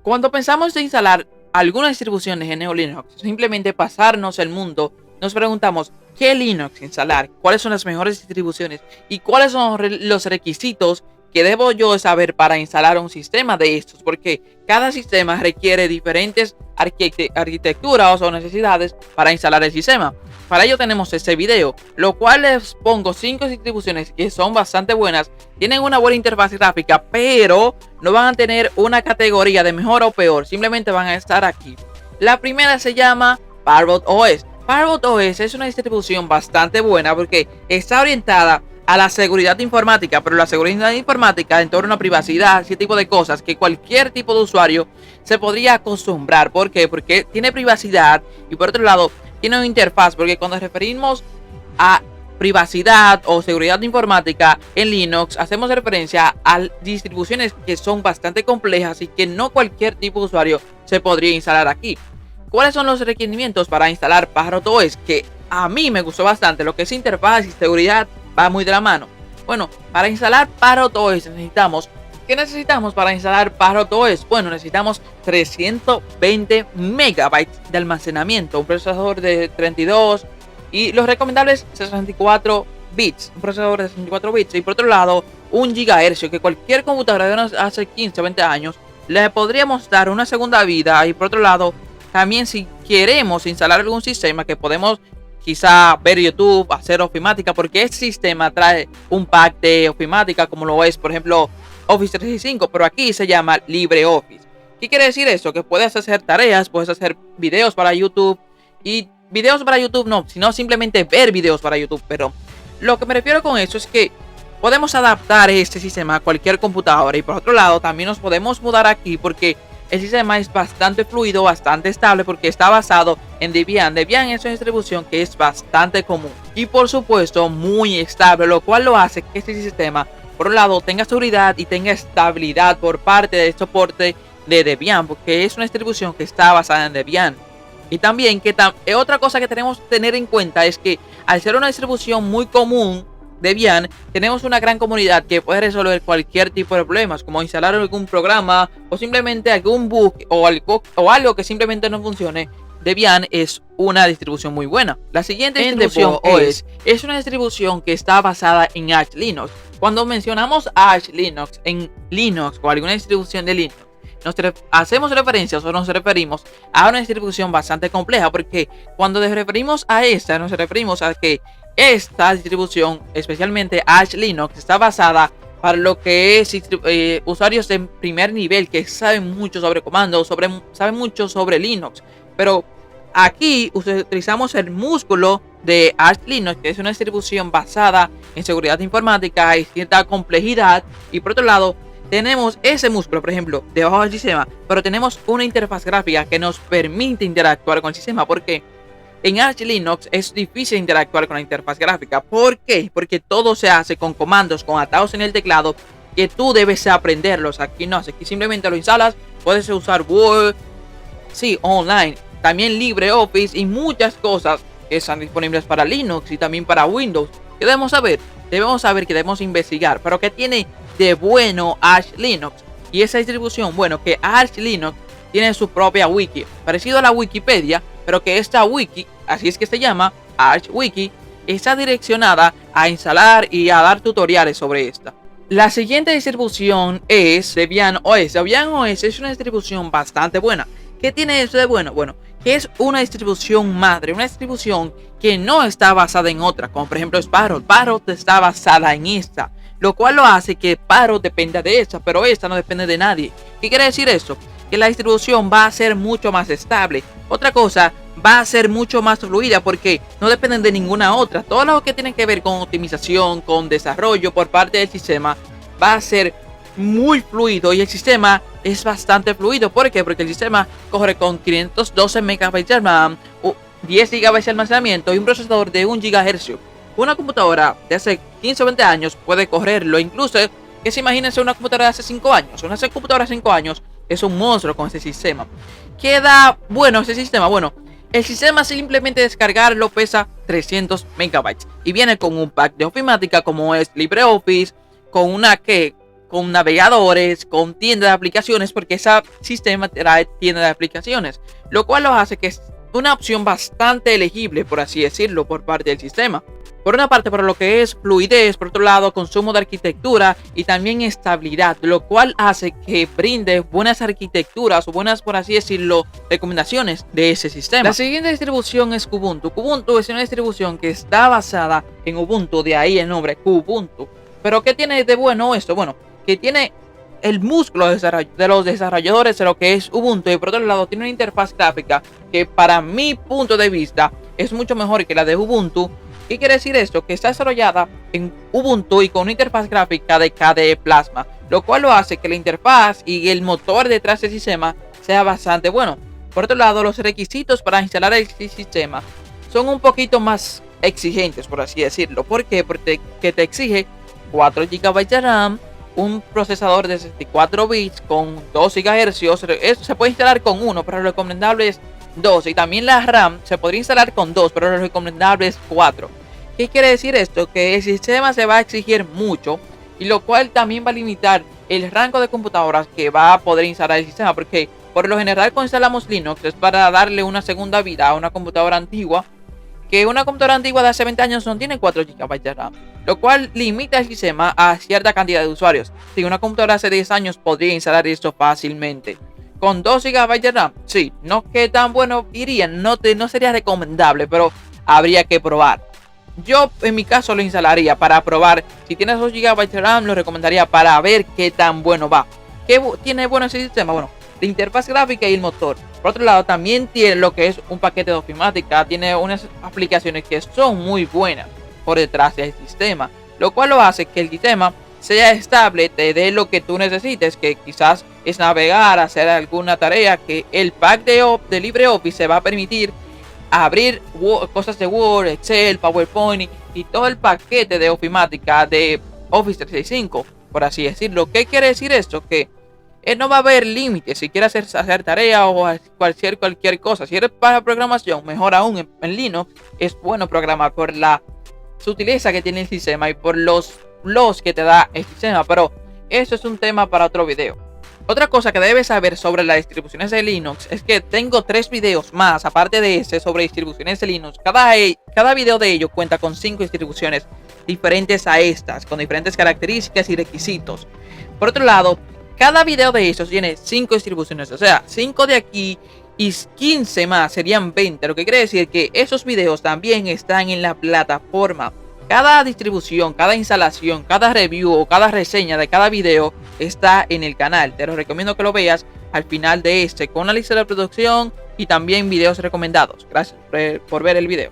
Cuando pensamos en instalar algunas distribuciones en Linux, simplemente pasarnos el mundo, nos preguntamos qué Linux instalar, cuáles son las mejores distribuciones y cuáles son los requisitos que debo yo saber para instalar un sistema de estos, porque cada sistema requiere diferentes arquitecturas o necesidades para instalar el sistema. Para ello tenemos este video, lo cual les pongo 5 distribuciones que son bastante buenas, tienen una buena interfaz gráfica, pero no van a tener una categoría de mejor o peor, simplemente van a estar aquí. La primera se llama Parrot OS. Parrot OS es una distribución bastante buena porque está orientada a la seguridad informática, pero la seguridad informática en torno a privacidad, ese tipo de cosas que cualquier tipo de usuario se podría acostumbrar. ¿Por qué? Porque tiene privacidad y por otro lado tiene una interfaz, porque cuando nos referimos a privacidad o seguridad informática en Linux, hacemos referencia a distribuciones que son bastante complejas y que no cualquier tipo de usuario se podría instalar aquí. ¿Cuáles son los requerimientos para instalar Parrot OS? Que a mí me gustó bastante, lo que es interfaz y seguridad va muy de la mano. Bueno, para instalar Parrot OS ¿qué necesitamos para instalar Parrot OS? Bueno, necesitamos 320 megabytes de almacenamiento, un procesador de 32 y los recomendables 64 bits, un procesador de 64 bits y por otro lado 1 GHz, que cualquier computadora de hace 15 o 20 años le podríamos dar una segunda vida. Y por otro lado también, si queremos instalar algún sistema que podemos quizá ver YouTube, hacer ofimática, porque este sistema trae un pack de ofimática como lo es por ejemplo Office 365, pero aquí se llama LibreOffice. ¿Qué quiere decir eso? Que puedes hacer tareas, puedes hacer videos para YouTube. Y videos para YouTube no, sino simplemente ver videos para YouTube. Pero lo que me refiero con eso es que podemos adaptar este sistema a cualquier computadora. Y por otro lado también nos podemos mudar aquí porque el sistema es bastante fluido, bastante estable, porque está basado en Debian. Debian es una distribución que es bastante común y por supuesto muy estable, lo cual lo hace que este sistema por un lado tenga seguridad y tenga estabilidad por parte del soporte de Debian, porque es una distribución que está basada en Debian. Y también que otra cosa que tenemos que tener en cuenta es que al ser una distribución muy común Debian, tenemos una gran comunidad que puede resolver cualquier tipo de problemas, como instalar algún programa o simplemente algún bug o algo que simplemente no funcione. Debian es una distribución muy buena. La siguiente distribución es una distribución que está basada en Arch Linux. Cuando mencionamos Arch Linux en Linux o alguna distribución de Linux, hacemos referencias o nos referimos a una distribución bastante compleja, porque cuando nos referimos a esta, nos referimos a que esta distribución, especialmente Arch Linux, está basada para lo que es usuarios de primer nivel que saben mucho sobre comandos, saben mucho sobre Linux. Pero aquí utilizamos el músculo de Arch Linux, que es una distribución basada en seguridad informática y cierta complejidad. Y por otro lado tenemos ese músculo, por ejemplo, debajo del sistema, pero tenemos una interfaz gráfica que nos permite interactuar con el sistema, porque en Arch Linux es difícil interactuar con la interfaz gráfica. ¿Por qué? Porque todo se hace con comandos, con atados en el teclado, que tú debes aprenderlos. Aquí no, aquí simplemente lo instalas, puedes usar Word, sí, online, también LibreOffice y muchas cosas que están disponibles para Linux y también para Windows. ¿Qué debemos saber? Debemos saber que debemos investigar, pero ¿qué tiene de bueno Arch Linux? Y esa distribución, bueno, que Arch Linux tiene su propia wiki, parecido a la Wikipedia, pero que esta wiki, así es que se llama, Arch Wiki, está direccionada a instalar y a dar tutoriales sobre esta. La siguiente distribución es Debian OS. Debian OS es una distribución bastante buena. ¿Qué tiene eso de bueno? Bueno, que es una distribución madre, una distribución que no está basada en otra, como por ejemplo es Parrot. Parrot está basada en esta, lo cual lo hace que Parrot dependa de esta, pero esta no depende de nadie. ¿Qué quiere decir eso? Que la distribución va a ser mucho más estable. Otra cosa, va a ser mucho más fluida porque no dependen de ninguna otra. Todo lo que tiene que ver con optimización, con desarrollo por parte del sistema, va a ser muy fluido y el sistema es bastante fluido. ¿Por qué? Porque el sistema corre con 512 MB de RAM, 10 GB de almacenamiento y un procesador de 1 GHz. Una computadora de hace 15 o 20 años puede correrlo. Incluso, que se imagínense una computadora de hace 5 años. Una computadora de 5 años es un monstruo con ese sistema. ¿Qué da bueno ese sistema? Bueno, el sistema simplemente descargarlo pesa 300 megabytes y viene con un pack de ofimática como es LibreOffice, con una con navegadores, con tiendas de aplicaciones, porque ese sistema trae tiendas de aplicaciones, lo cual lo hace que es una opción bastante elegible, por así decirlo, por parte del sistema. Por una parte, por lo que es fluidez, por otro lado, consumo de arquitectura y también estabilidad, lo cual hace que brinde buenas arquitecturas o buenas, por así decirlo, recomendaciones de ese sistema. La siguiente distribución es Kubuntu. Kubuntu es una distribución que está basada en Ubuntu, de ahí el nombre Kubuntu. Pero ¿qué tiene de bueno esto? Bueno, que tiene el músculo de los desarrolladores de lo que es Ubuntu, y por otro lado tiene una interfaz gráfica que para mi punto de vista es mucho mejor que la de Ubuntu. ¿Qué quiere decir esto? Que está desarrollada en Ubuntu y con una interfaz gráfica de KDE Plasma, lo cual lo hace que la interfaz y el motor detrás del sistema sea bastante bueno. Por otro lado, los requisitos para instalar el sistema son un poquito más exigentes, por así decirlo. ¿Por qué? Porque te exige 4 GB de RAM, un procesador de 64 bits con 2 GHz. Eso se puede instalar con uno, pero lo recomendable es 2, y también la RAM se podría instalar con 2, pero lo recomendable es 4. ¿Qué quiere decir esto? Que el sistema se va a exigir mucho, y lo cual también va a limitar el rango de computadoras que va a poder instalar el sistema, porque por lo general cuando instalamos Linux es para darle una segunda vida a una computadora antigua, que una computadora antigua de hace 20 años no tiene 4 GB de RAM, lo cual limita el sistema a cierta cantidad de usuarios. Si una computadora hace 10 años podría instalar esto fácilmente. Con 2 GB de RAM, sí, no que tan bueno iría, no sería recomendable, pero habría que probar. Yo en mi caso lo instalaría para probar. Si tienes 2 GB de RAM, lo recomendaría para ver qué tan bueno va. ¿Qué tiene bueno ese sistema? Bueno, la interfaz gráfica y el motor. Por otro lado, también tiene lo que es un paquete de ofimática. Tiene unas aplicaciones que son muy buenas por detrás del sistema, lo cual lo hace que el sistema sea estable, te dé lo que tú necesites, que quizás es navegar, hacer alguna tarea, que el pack de LibreOffice se va a permitir abrir cosas de Word, Excel, PowerPoint y todo el paquete de ofimática de Office 365, por así decirlo. ¿Qué quiere decir esto? Que no va a haber límites si quieres hacer tarea o cualquier cosa. Si eres para programación, mejor aún en Linux, es bueno programar por la sutileza que tiene el sistema y por los que te da el sistema, pero eso es un tema para otro video. Otra cosa que debes saber sobre las distribuciones de Linux es que tengo 3 videos más, aparte de ese, sobre distribuciones de Linux. Cada video de ello cuenta con 5 distribuciones diferentes a estas, con diferentes características y requisitos. Por otro lado, cada video de estos tiene 5 distribuciones, o sea, 5 de aquí y 15 más serían 20, lo que quiere decir que esos videos también están en la plataforma. Cada distribución, cada instalación, cada review o cada reseña de cada video está en el canal. Te lo recomiendo que lo veas al final de este, con la lista de reproducción y también videos recomendados. Gracias por ver el video.